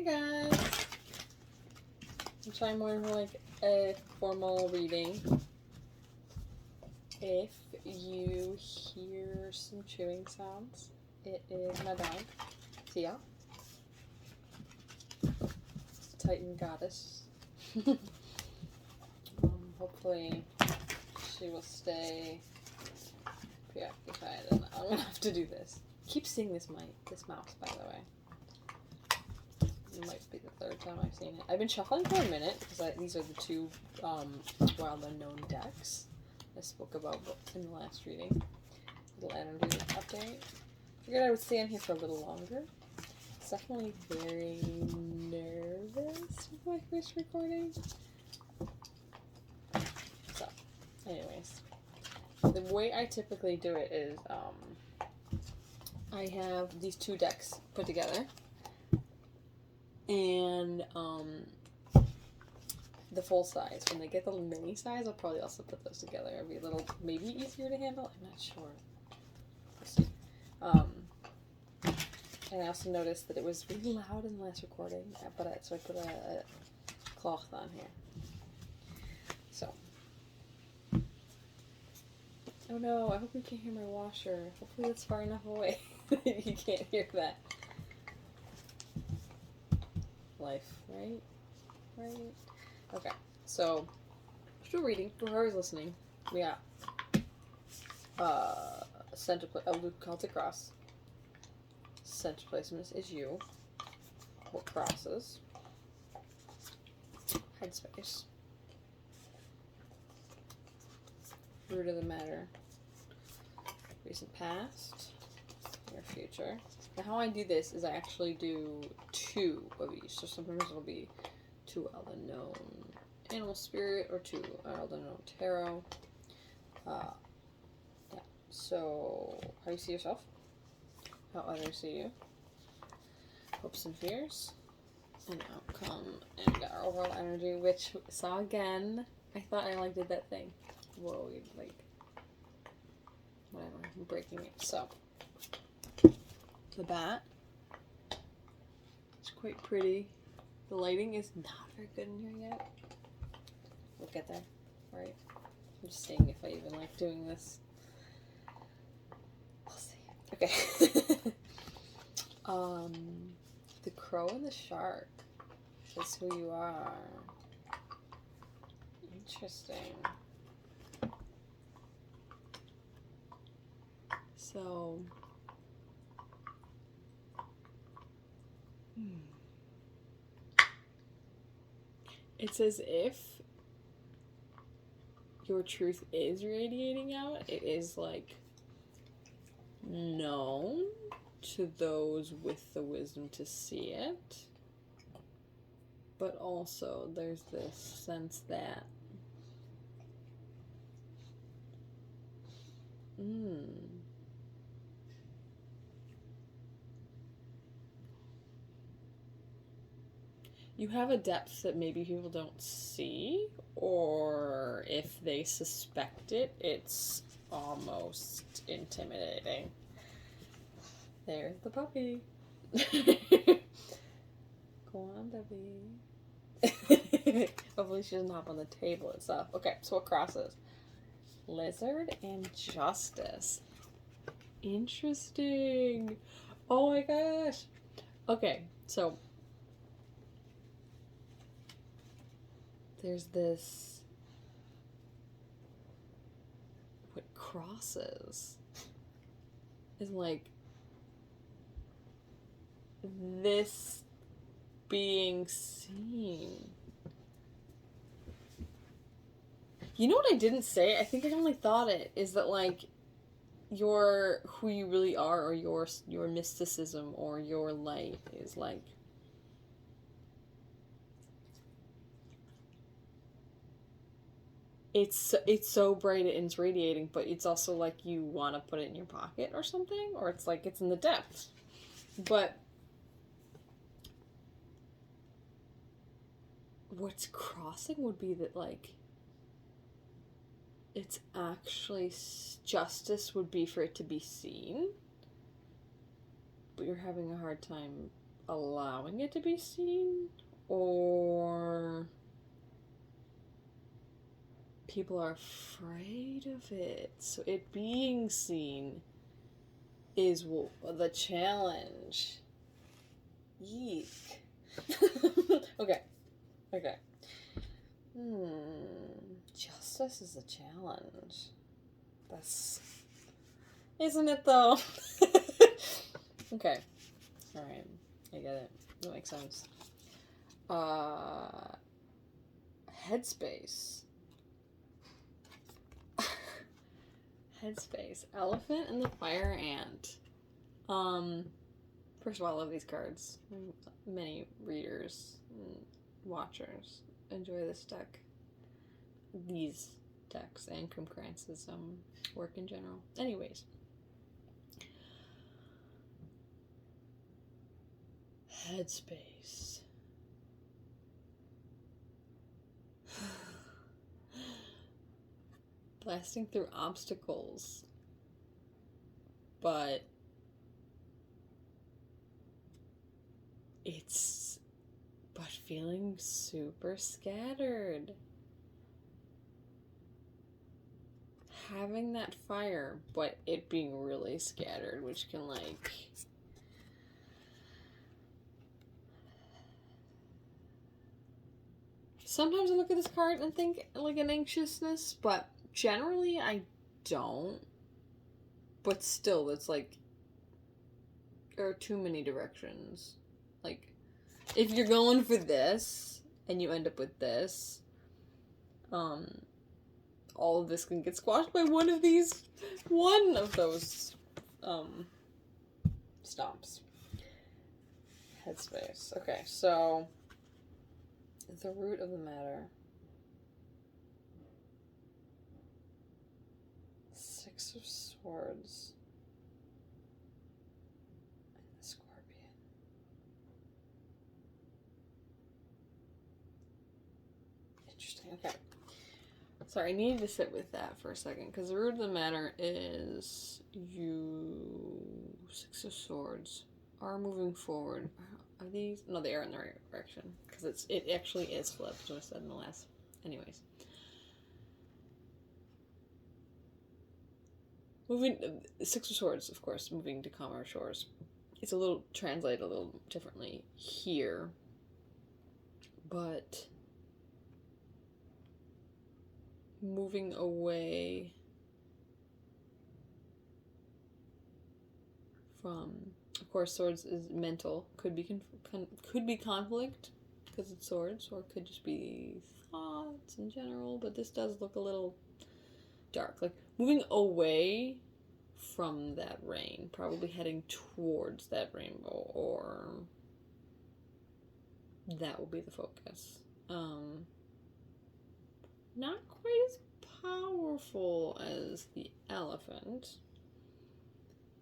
Hey guys! I'm trying more for like a formal reading. If you hear some chewing sounds, it is my dog, Tia. Titan goddess. Hopefully she will stay preoccupied and I'm gonna have to do this. Keep seeing this mouse, by the way. It might be the third time I've seen it. I've been shuffling for a minute because these are the two Wild Unknown decks I spoke about in the last reading. Little energy update. Figured I would stay in here for a little longer. It's definitely very nervous with my first recording. So, anyways. The way I typically do it is I have these two decks put together. And the full size. When they get the mini size, I'll probably also put those together. It'll be a little, maybe easier to handle. I'm not sure. We'll see. And I also noticed that it was really loud in the last recording, so I put a cloth on here. So. Oh no, I hope you can't hear my washer. Hopefully it's far enough away that you can't hear that. Life, right? Right? Okay, so, still reading, for whoever's listening, we got, Celtic cross. Center placement is you. What crosses? Headspace. Root of the matter. Recent past. Your future. Now how I do this is I actually do two of each. So sometimes it'll be two Wild Unknown Animal Spirit or two Wild Unknown Tarot. Yeah. So how you see yourself. How others see you. Hopes and fears. And outcome. And we got our overall energy, which saw again. I thought I did that thing. Whoa, whatever. I'm breaking it. So the bat. It's quite pretty. The lighting is not very good in here yet. We'll get there, right? I'm just seeing if I even like doing this. We'll see. Okay. The crow and the shark. That's who you are. Interesting. So, it's as if your truth is radiating out. It is like known to those with the wisdom to see it. But also there's this sense that you have a depth that maybe people don't see, or if they suspect it, it's almost intimidating. There's the puppy. Go on, Debbie. Hopefully she doesn't hop on the table itself. Okay, so what crosses? Lizard and justice. Interesting. Oh my gosh. Okay, so there's this, what crosses is like this being seen. You know what I didn't say? I think I only thought it, is that like your, who you really are, or your mysticism or your light is like, it's so bright and it's radiating, but it's also like you want to put it in your pocket or something, or it's like it's in the depths. But what's crossing would be that like it's actually justice would be for it to be seen, but you're having a hard time allowing it to be seen, or people are afraid of it. So it being seen is the challenge. Yeek. Okay. Okay. Justice is a challenge. That's... Isn't it, though? Okay. Alright. I get it. That makes sense. Headspace. Headspace. Elephant and the Fire Ant. First of all, I love these cards. Many readers and watchers enjoy this deck. These decks and Kumkrantz's work in general. Anyways. Headspace. Blasting through obstacles. But feeling super scattered. Having that fire, but it being really scattered, which can, like... Sometimes I look at this card and think, like, an anxiousness, but generally I don't. But still, it's like... There are too many directions. Like, if you're going for this, and you end up with this, all of this can get squashed by one of those, stomps. Headspace. Okay, so, the root of the matter. 6 of Swords. And the Scorpion. Interesting, okay. Sorry, I needed to sit with that for a second, because the root of the matter is you... 6 of Swords are moving forward. Are these? No, they are in the right direction, because it actually is flipped, as I said in the last... Anyways. Moving... 6 of Swords, of course, moving to calmer shores. It's translated a little differently here, but... moving away from, of course, swords is mental. Could be conflict because it's swords, or it could just be thoughts in general. But this does look a little dark, like moving away from that rain, probably heading towards that rainbow, or that will be the focus. Not quite as powerful as the elephant,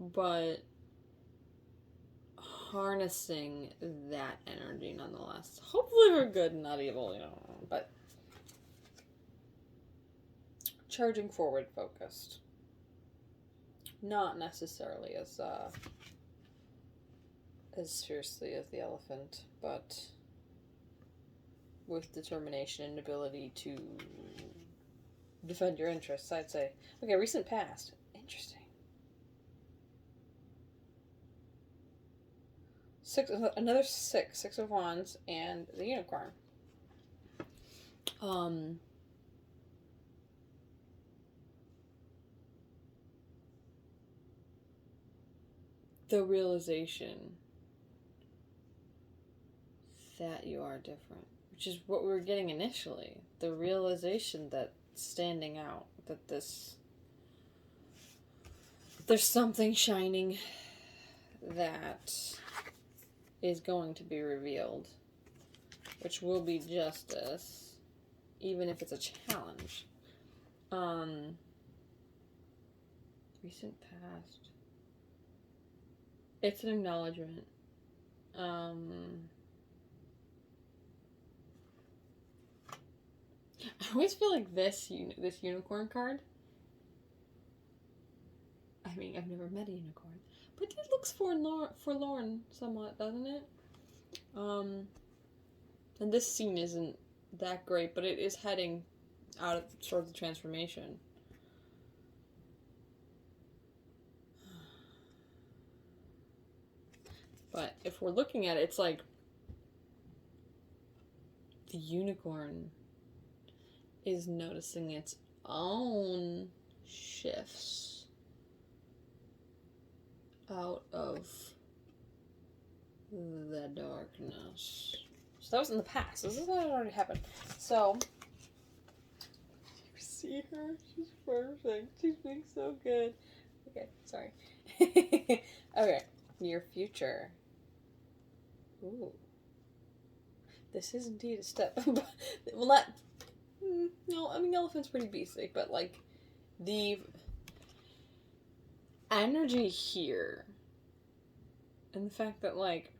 but harnessing that energy nonetheless. Hopefully for good and not evil, but charging forward focused. Not necessarily as fiercely as the elephant, but with determination and ability to defend your interests, I'd say. Okay, recent past. Interesting. Another 6 of Wands, and the Unicorn. The realization that you are different. Which is what we were getting initially. The realization that standing out, that there's something shining that is going to be revealed, which will be justice, even if it's a challenge. Recent past. It's an acknowledgement. I always feel like this unicorn card. I mean, I've never met a unicorn, but it looks forlorn somewhat, doesn't it? And this scene isn't that great, but it is heading out of towards the transformation. But if we're looking at it, it's like the unicorn is noticing its own shifts out of the darkness. So that was in the past. This is what had already happened. So you see her? She's perfect. She's being so good. Okay, sorry. Okay, near future. Ooh. This is indeed a step. Well, not. No, I mean, elephant's pretty basic, but like the energy here and the fact that, like,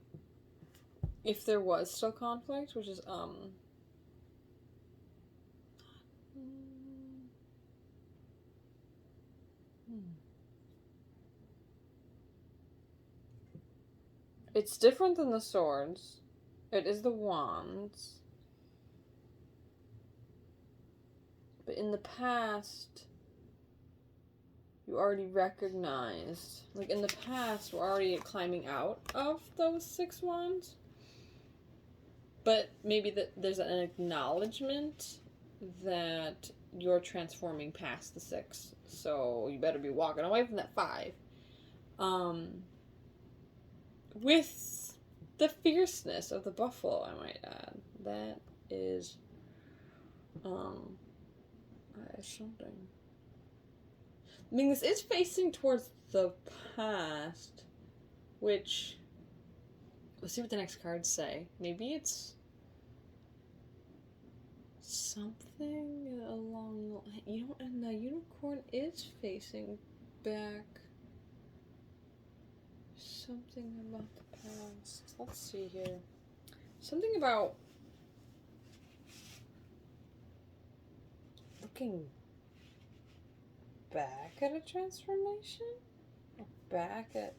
if there was still conflict, which is it's different than the swords. It is the wands. But in the past, you already recognized, like in the past, we're already climbing out of those 6 wands. But maybe there's an acknowledgement that you're transforming past the 6. So you better be walking away from that 5. With the fierceness of the buffalo, I might add. That is something. I mean, this is facing towards the past, which, let's see what the next cards say. Maybe it's something along the, and the unicorn is facing back. Something about the past. Let's see here. Something about looking back at a transformation? Or back at...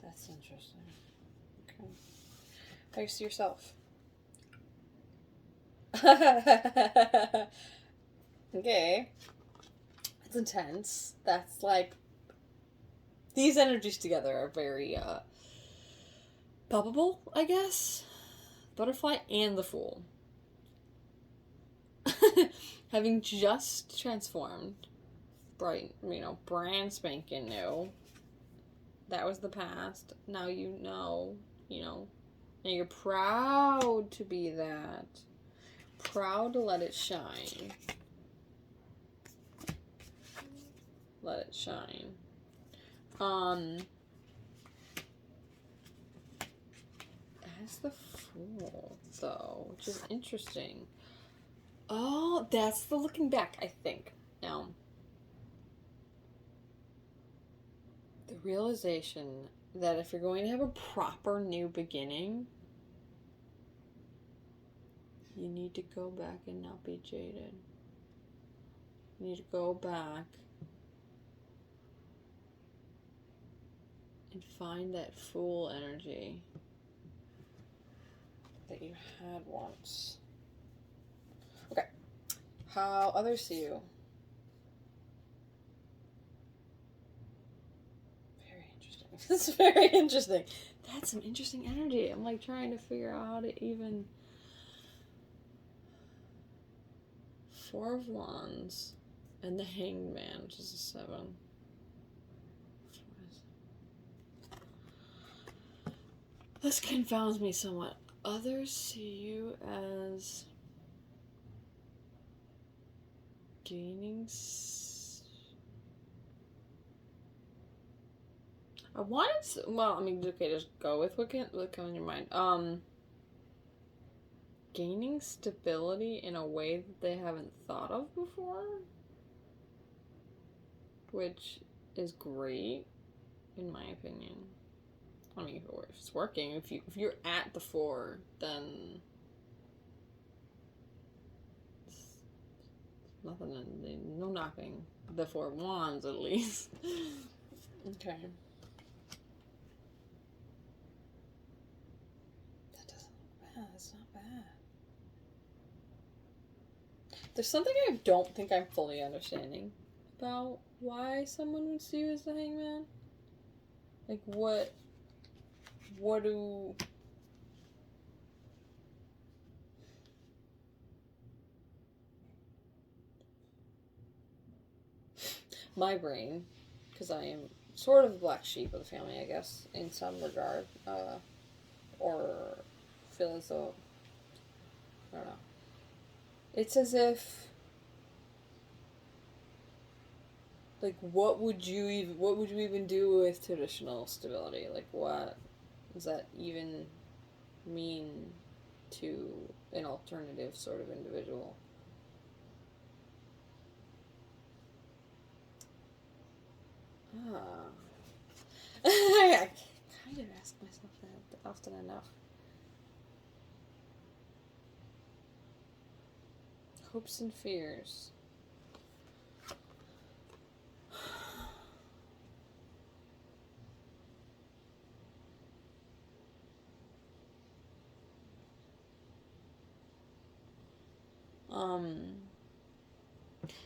That's interesting. Okay. How do you see yourself? Okay. It's intense. That's like... These energies together are very, palpable, I guess. Butterfly and the Fool. Having just transformed, bright, brand spanking new. That was the past. Now you know. Now you're proud to be that. Proud to let it shine. Let it shine. As the Fool, though, which is interesting. Oh, that's the looking back, I think. Now, the realization that if you're going to have a proper new beginning, you need to go back and not be jaded. You need to go back and find that Fool energy that you had once. Okay. How others see you. Very interesting. This is very interesting. That's some interesting energy. I'm like trying to figure out how to even... 4 of Wands and the Hanged Man, which is a 7. This confounds me somewhat. Others see you as gaining... I wanted to, well, I mean, okay, just go with what comes in your mind. Gaining stability in a way that they haven't thought of before, which is great, in my opinion. I mean, if it's working, if you're at the 4, then it's nothing, no knocking the 4 of Wands at least. Okay. that's not bad. There's something I don't think I'm fully understanding about why someone would see you as the hangman. Like, what do... My brain, because I am sort of the black sheep of the family, I guess, in some regard, or feel as though, I don't know. It's as if, like, what would you even do with traditional stability? Like, what does that even mean to an alternative sort of individual? Ah. I kind of ask myself that often enough. Hopes and fears.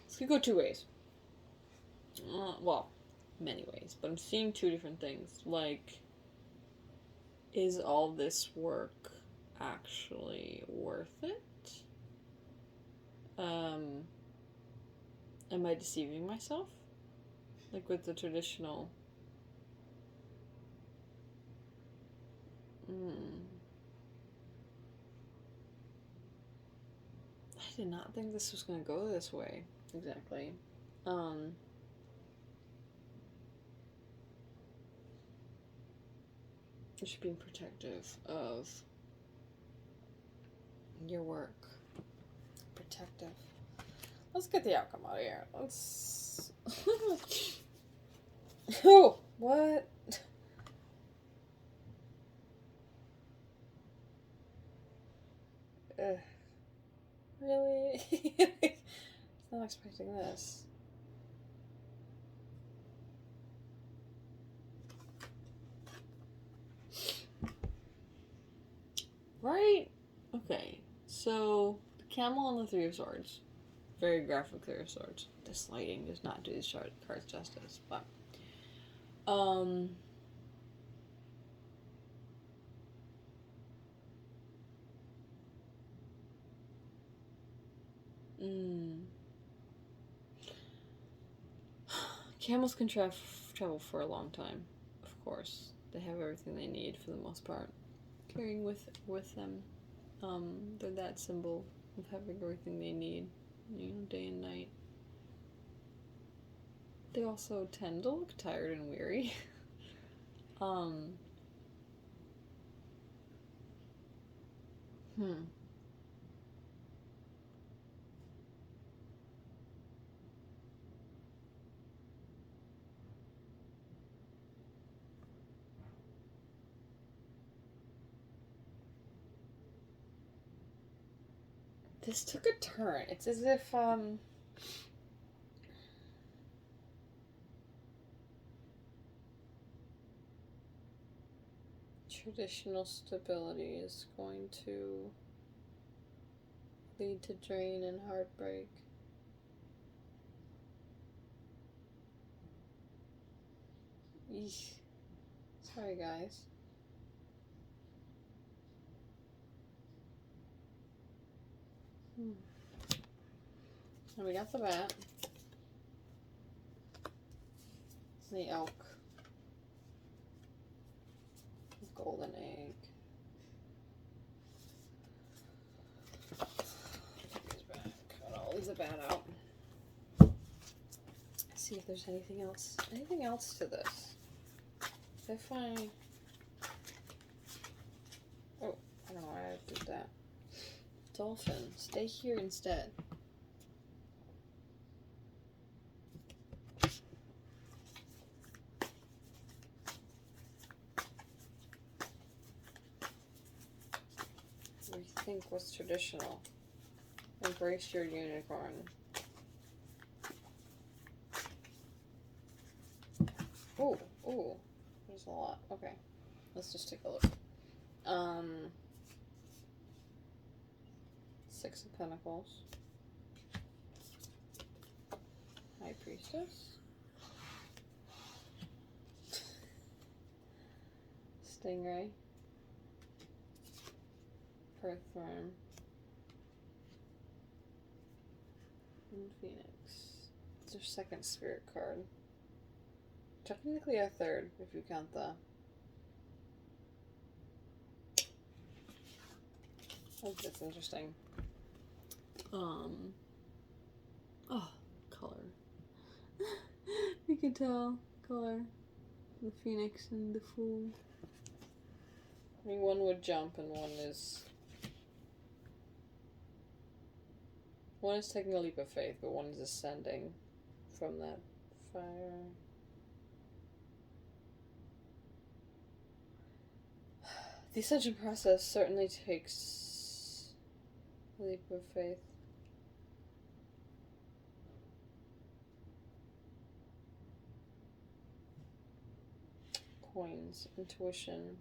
This could go two ways. Well, many ways, but I'm seeing two different things. Like, is all this work actually worth it? Am I deceiving myself? Like with the traditional... I did not think this was going to go this way, exactly. You should be protective of your work. Protective. Let's get the outcome out of here. Let's... Oh, what? Ugh. Really? Not expecting this. Right? Okay. So, the camel and the Three of Swords. Very graphic Three of Swords. This lighting does not do these cards justice, but... Camels can travel for a long time, of course. They have everything they need for the most part. Carrying with them. They're that symbol of having everything they need, day and night. They also tend to look tired and weary. This took a turn. It's as if, traditional stability is going to lead to drain and heartbreak. Eesh. Sorry, guys. And we got the bat. The elk. The golden egg. Take these back. I'll leave the bat out. See if there's anything else. Anything else to this? If I... Oh, I don't know why I did that. Dolphin, stay here instead. Rethink what's traditional. Embrace your unicorn. Ooh, ooh. There's a lot. Okay. Let's just take a look. Six of Pentacles. High Priestess. Stingray. Earthworm. And Phoenix. It's our second spirit card. Technically our third, if you count the... Oh, that's interesting. Oh, color. You can tell. Color. The Phoenix and the Fool. I mean, one would jump and one is taking a leap of faith, but one is ascending from that fire. The ascension process certainly takes a leap of faith. Coins, intuition,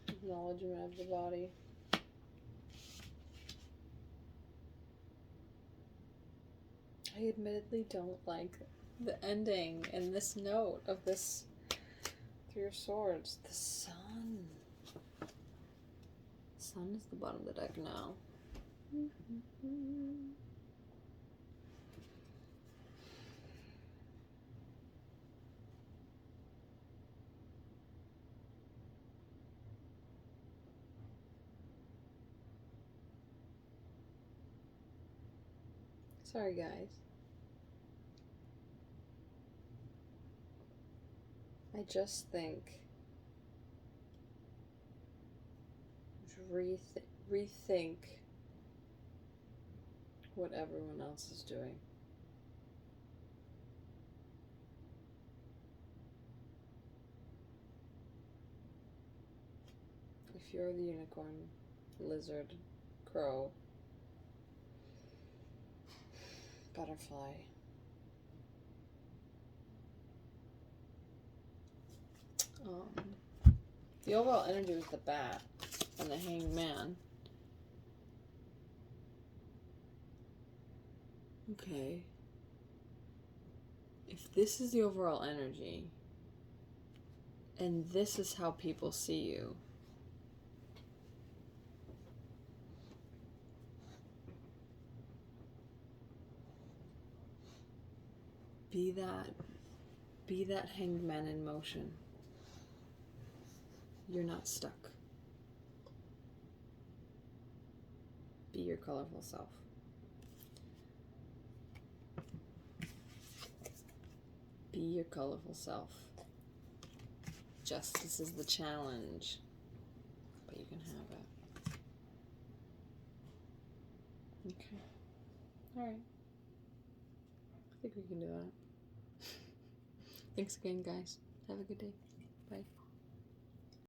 acknowledgement of the body. I admittedly don't like the ending in this note of this Three of Swords. The Sun. The Sun is the bottom of the deck now. Sorry, guys. I just think rethink what everyone else is doing. If you're the unicorn, lizard, crow, butterfly, the overall energy was the bat and the hanged man. Okay. If this is the overall energy, and this is how people see you, be that hanged man in motion. You're not stuck. Be your colorful self. Be your colorful self. Justice is the challenge, but you can have it. Okay. Alright. I think we can do that. Thanks again, guys. Have a good day. Bye.